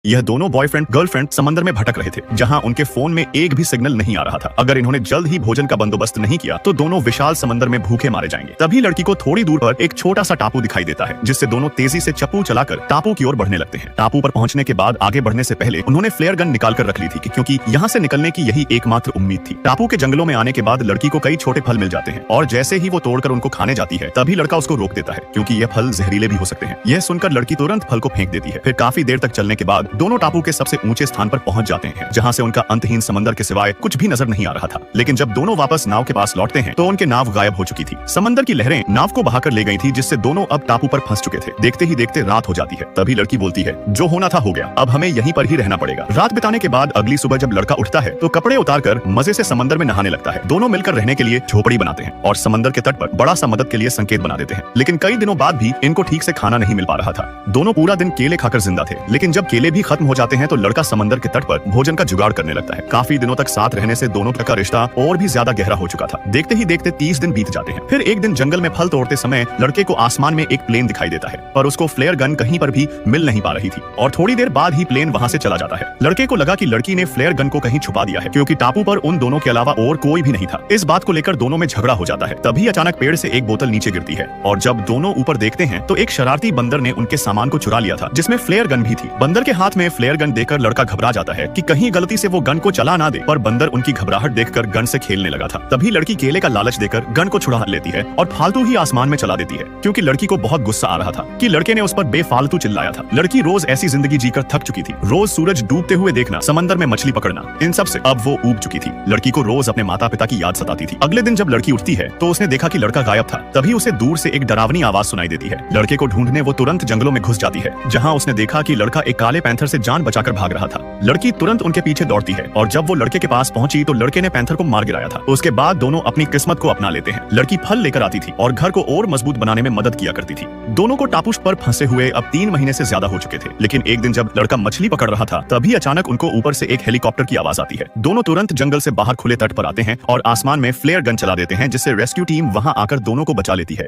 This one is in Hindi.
यह दोनों बॉयफ्रेंड गर्लफ्रेंड समंदर में भटक रहे थे, जहां उनके फोन में एक भी सिग्नल नहीं आ रहा था। अगर इन्होंने जल्द ही भोजन का बंदोबस्त नहीं किया तो दोनों विशाल समंदर में भूखे मारे जाएंगे। तभी लड़की को थोड़ी दूर पर एक छोटा सा टापू दिखाई देता है, जिससे दोनों तेजी से चप्पू चलाकर टापू की ओर बढ़ने लगते हैं। टापू पर पहुंचने के बाद आगे बढ़ने से पहले उन्होंने फ्लेयर गन निकाल कर रख ली थी, क्योंकि यहाँ से निकलने की यही एकमात्र उम्मीद थी। टापू के जंगलों में आने के बाद लड़की को कई छोटे फल मिल जाते हैं, और जैसे ही वो तोड़कर उनको खाने जाती है तभी लड़का उसको रोक देता है, क्योंकि यह फल जहरीले भी हो सकते हैं। यह सुनकर लड़की तुरंत फल को फेंक देती है। फिर काफी देर तक चलने के बाद दोनों टापू के सबसे ऊंचे स्थान पर पहुंच जाते हैं, जहां से उनका अंतहीन समंदर के सिवाय कुछ भी नजर नहीं आ रहा था। लेकिन जब दोनों वापस नाव के पास लौटते हैं तो उनके नाव गायब हो चुकी थी। समंदर की लहरें नाव को बहाकर ले गई थी, जिससे दोनों अब टापू पर फंस चुके थे। देखते ही देखते रात हो जाती है। तभी लड़की बोलती है, जो होना था हो गया, अब हमें यहीं पर ही रहना पड़ेगा। रात बिताने के बाद अगली सुबह जब लड़का उठता है तो कपड़े उतारकर मजे से समंदर में नहाने लगता है। दोनों मिलकर रहने के लिए झोपड़ी बनाते हैं और समंदर के तट पर बड़ा सा मदद के लिए संकेत बना देते हैं। लेकिन कई दिनों बाद भी इनको ठीक से खाना नहीं मिल पा रहा था। दोनों पूरा दिन केले खाकर जिंदा थे, लेकिन जब केले भी खत्म हो जाते हैं तो लड़का समंदर के तट पर भोजन का जुगाड़ करने लगता है। काफी दिनों तक साथ रहने से दोनों का रिश्ता और भी ज्यादा गहरा हो चुका था। देखते ही देखते 30 दिन बीत जाते हैं। फिर एक दिन जंगल में फल तोड़ते समय लड़के को आसमान में एक प्लेन दिखाई देता है, पर उसको फ्लेयर गन कहीं पर भी मिल नहीं पा रही थी, और थोड़ी देर बाद ही प्लेन वहां से चला जाता है। लड़के को लगा कि लड़की ने फ्लेयर गन को कहीं छुपा दिया है, क्योंकि टापू पर उन दोनों के अलावा और कोई भी नहीं था। इस बात को लेकर दोनों में झगड़ा हो जाता है। तभी अचानक पेड़ से एक बोतल नीचे गिरती है, और जब दोनों ऊपर देखते हैं तो एक शरारती बंदर ने उनके सामान को चुरा लिया था, जिसमें फ्लेयर गन भी थी। बंदर के हाथ में फ्लेयर गन देखकर लड़का घबरा जाता है कि कहीं गलती से वो गन को चला ना दे, पर बंदर उनकी घबराहट देखकर गन से खेलने लगा था। तभी लड़की केले का लालच देकर गन को छुड़ा लेती है और फालतू ही आसमान में चला देती है, क्योंकि लड़की को बहुत गुस्सा आ रहा था कि लड़के ने उस पर बेफालतू चिल्लाया था। लड़की रोज ऐसी जिंदगी जीकर थक चुकी थी। रोज सूरज डूबते हुए देखना, समंदर में मछली पकड़ना, इन सब से अब वो ऊब चुकी थी। लड़की को रोज अपने माता पिता की याद सताती थी। अगले दिन जब लड़की उठती है तो उसने देखा कि लड़का गायब था। तभी उसे दूर से एक डरावनी आवाज सुनाई देती है। लड़के को ढूंढने वो तुरंत जंगलों में घुस जाती है, जहां उसने देखा कि लड़का एक काले पैंथर से जान बचाकर भाग रहा था। लड़की तुरंत उनके पीछे दौड़ती है, और जब वो लड़के के पास पहुंची तो लड़के ने पैंथर को मार गिराया था। उसके बाद दोनों अपनी किस्मत को अपना लेते हैं। लड़की फल लेकर आती थी और घर को और मजबूत बनाने में मदद किया करती थी। दोनों को टापू पर फंसे हुए अब 3 महीने से ज्यादा हो चुके थे। लेकिन एक दिन जब लड़का मछली पकड़ रहा था तभी अचानक उनको ऊपर से एक हेलीकॉप्टर की आवाज आती है। दोनों तुरंत जंगल से बाहर खुले तट पर आते हैं और आसमान में फ्लेयर गन चला देते हैं, जिससे रेस्क्यू टीम वहां आकर दोनों को बचा लेती है।